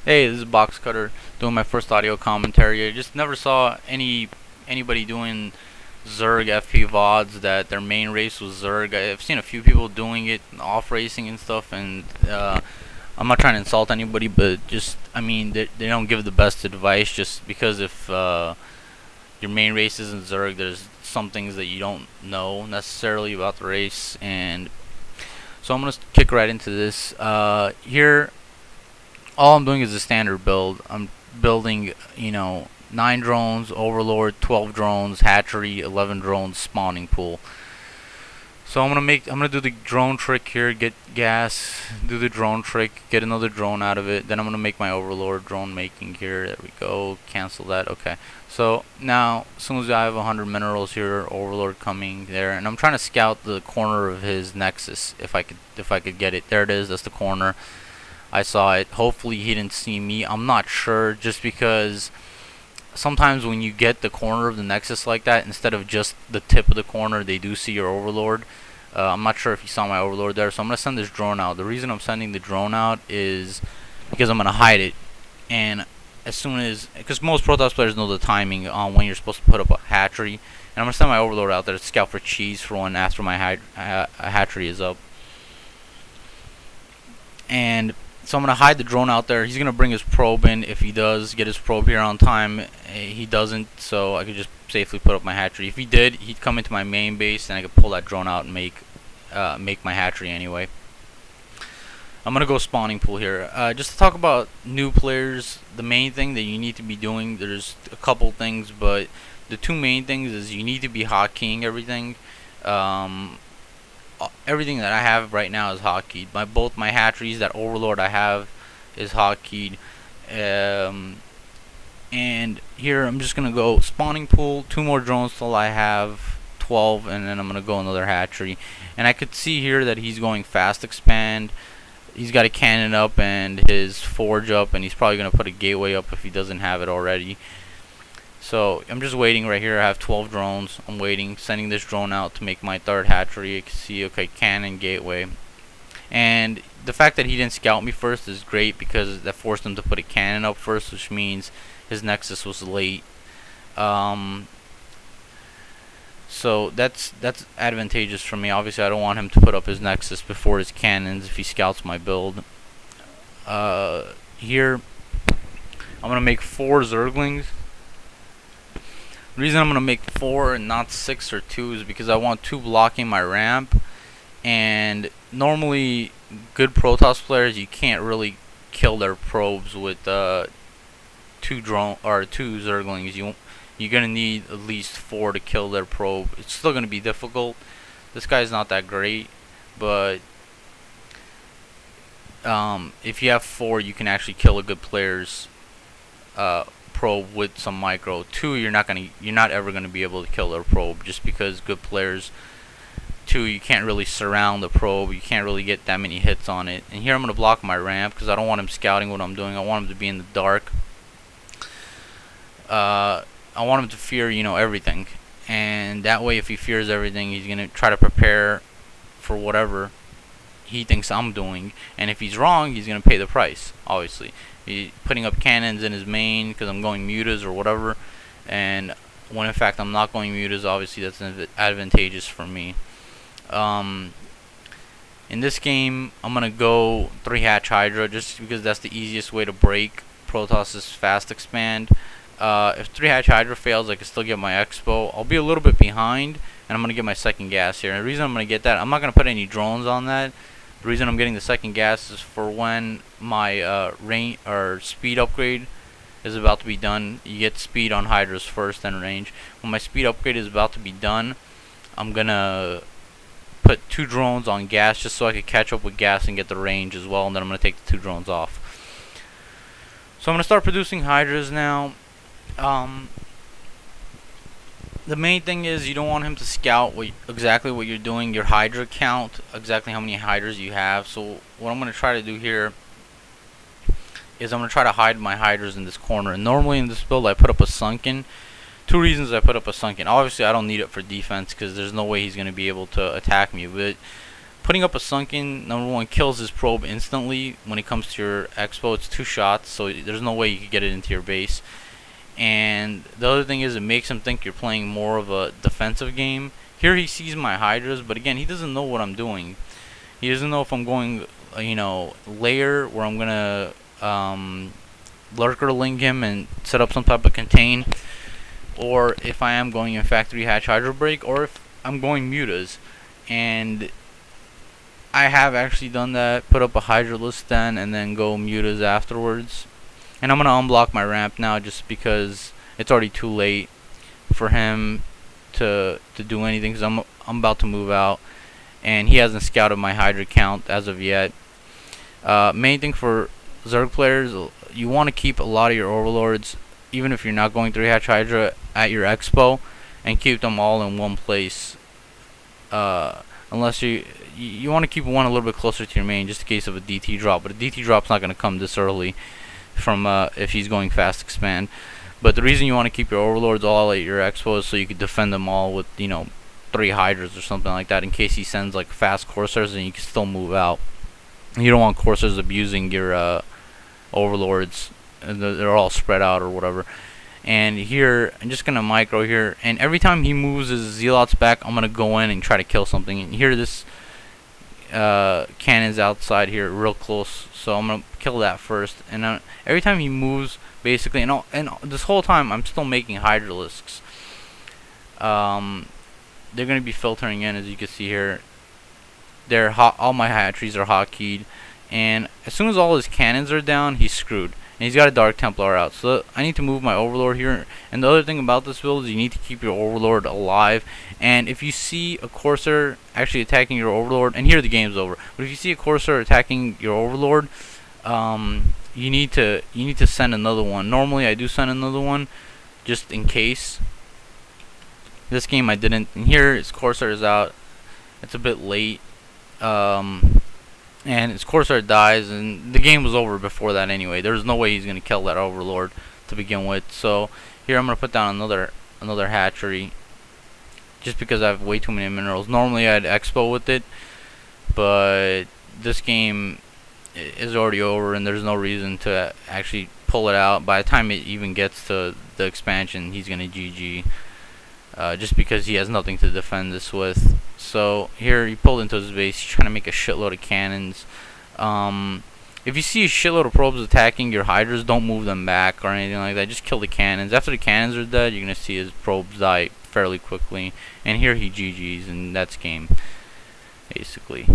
Hey, this is Box Cutter doing my first audio commentary. I just never saw anybody doing Zerg FP VODs that their main race was Zerg. I've seen a few people doing it off racing and stuff, and I'm not trying to insult anybody, but just I mean they don't give the best advice. Just because if your main race isn't Zerg, there's some things that you don't know necessarily about the race, and so I'm gonna kick right into this. Here all I'm doing is a standard build. I'm building, 9 drones, Overlord, 12 drones, hatchery, 11 drones, spawning pool. So I'm gonna do the drone trick here, get gas, do the drone trick, get another drone out of it. Then I'm gonna make my Overlord drone making here. There we go. Cancel that. Okay. So now, as soon as I have 100 minerals here, Overlord coming there, and I'm trying to scout the corner of his Nexus if I could get it. There it is. That's the corner. I saw it. Hopefully he didn't see me. I'm not sure, just because sometimes when you get the corner of the Nexus like that, instead of just the tip of the corner, they do see your Overlord. I'm not sure if he saw my Overlord there, so I'm going to send this drone out. The reason I'm sending the drone out is because I'm going to hide it. And as soon as, because most Protoss players know the timing on when you're supposed to put up a hatchery. And I'm going to send my Overlord out there to scout for cheese for when after my hatchery is up. And so I'm going to hide the drone out there. He's going to bring his probe in. If he does get his probe here on time, he doesn't, so I could just safely put up my hatchery. If he did, he'd come into my main base, and I could pull that drone out and make my hatchery anyway. I'm going to go spawning pool here. Just to talk about new players, the main thing that you need to be doing, there's a couple things, but the two main things is you need to be hotkeying everything. Everything that I have right now is hotkeyed. Both my hatcheries, that Overlord I have, is hotkeyed. And here I'm just gonna go spawning pool, 2 more drones till I have 12, and then I'm gonna go another hatchery. And I could see here that he's going fast expand. He's got a cannon up and his forge up, and he's probably gonna put a gateway up if he doesn't have it already. So I'm just waiting right here. I have 12 drones. I'm waiting, sending this drone out to make my third hatchery. You can see, okay, cannon, gateway. And the fact that he didn't scout me first is great, because that forced him to put a cannon up first, which means his Nexus was late. So that's advantageous for me. Obviously, I don't want him to put up his Nexus before his cannons if he scouts my build. Here, I'm going to make 4 Zerglings. The reason I'm going to make 4 and not 6 or 2 is because I want 2 blocking my ramp. And normally, good Protoss players, you can't really kill their probes with 2 Zerglings. You're gonna need at least 4 to kill their probe. It's still gonna be difficult. This guy's not that great, but if you have 4, you can actually kill a good player's probe with some micro. 2, you're not ever gonna be able to kill their probe, just because good players. 2, you can't really surround the probe. You can't really get that many hits on it. And here I'm gonna block my ramp because I don't want him scouting what I'm doing. I want him to be in the dark. I want him to fear, everything. And that way, if he fears everything, he's gonna try to prepare for whatever he thinks I'm doing. And if he's wrong, he's gonna pay the price. Obviously, he's putting up cannons in his main because I'm going mutas or whatever. And when in fact I'm not going mutas, obviously that's advantageous for me. In this game, I'm gonna go 3 hatch Hydra just because that's the easiest way to break Protoss's fast expand. If 3 hatch Hydra fails, I can still get my Expo. I'll be a little bit behind, and I'm gonna get my second gas here. And the reason I'm gonna get that, I'm not gonna put any drones on that. The reason I'm getting the second gas is for when my range or speed upgrade is about to be done. You get speed on Hydras first, then range. When my speed upgrade is about to be done, I'm gonna put 2 drones on gas just so I could catch up with gas and get the range as well, and then I'm gonna take the 2 drones off. So I'm gonna start producing Hydras now. The main thing is you don't want him to scout exactly what you're doing, your Hydra count, exactly how many Hydras you have. So what I'm going to try to do here is I'm going to try to hide my Hydras in this corner. And normally in this build I put up a sunken. 2 reasons I put up a sunken. Obviously I don't need it for defense because there's no way he's going to be able to attack me. But putting up a sunken, number one, kills his probe instantly. When it comes to your expo, it's 2 shots, so there's no way you could get it into your base. And the other thing is, it makes him think you're playing more of a defensive game. Here he sees my hydras, but again, he doesn't know what I'm doing. He doesn't know if I'm going, layer, where I'm gonna lurker ling him and set up some type of contain, or if I am going in factory hatch hydro break, or if I'm going mutas. And I have actually done that, put up a hydralist then, and then go mutas afterwards. And I'm gonna unblock my ramp now, just because it's already too late for him to do anything, because I'm about to move out, and he hasn't scouted my hydra count as of yet. Main thing for Zerg players, you want to keep a lot of your overlords, even if you're not going 3 hatch hydra, at your expo, and keep them all in one place. Unless you want to keep one a little bit closer to your main, just in case of a DT drop. But a DT drop's not going to come this early from if he's going fast expand. But the reason you want to keep your overlords all at your expo is so you can defend them all with 3 hydras or something like that, in case he sends like fast coursers, and you can still move out. You don't want coursers abusing your overlords, and they're all spread out or whatever. And here, I'm just gonna micro here, and every time he moves his zealots back, I'm gonna go in and try to kill something. And here, this cannon's outside here, real close, so I'm gonna kill that first. And every time he moves, basically, and this whole time, I'm still making hydralisks. They're gonna be filtering in, as you can see here. They're hot. All my hatcheries are hotkeyed, and as soon as all his cannons are down, he's screwed. And he's got a Dark Templar out, so I need to move my Overlord here. And the other thing about this build is you need to keep your Overlord alive. And if you see a Courser actually attacking your Overlord, and here the game's over, but if you see a Courser attacking your Overlord, you need to send another one. Normally I do send another one, just in case. This game I didn't. And here his Courser is out. It's a bit late. And his Corsair dies, and the game was over before that anyway. There's no way he's gonna kill that Overlord to begin with. So here I'm gonna put down another hatchery, just because I have way too many minerals. Normally I'd expo with it, but this game is already over, and there's no reason to actually pull it out. By the time it even gets to the expansion, he's gonna GG. Just because he has nothing to defend this with. So here he pulled into his base. He's trying to make a shitload of cannons. If you see a shitload of probes attacking your hydras, don't move them back or anything like that. Just kill the cannons. After the cannons are dead, you're gonna see his probes die fairly quickly. And here he GG's, and that's game, basically.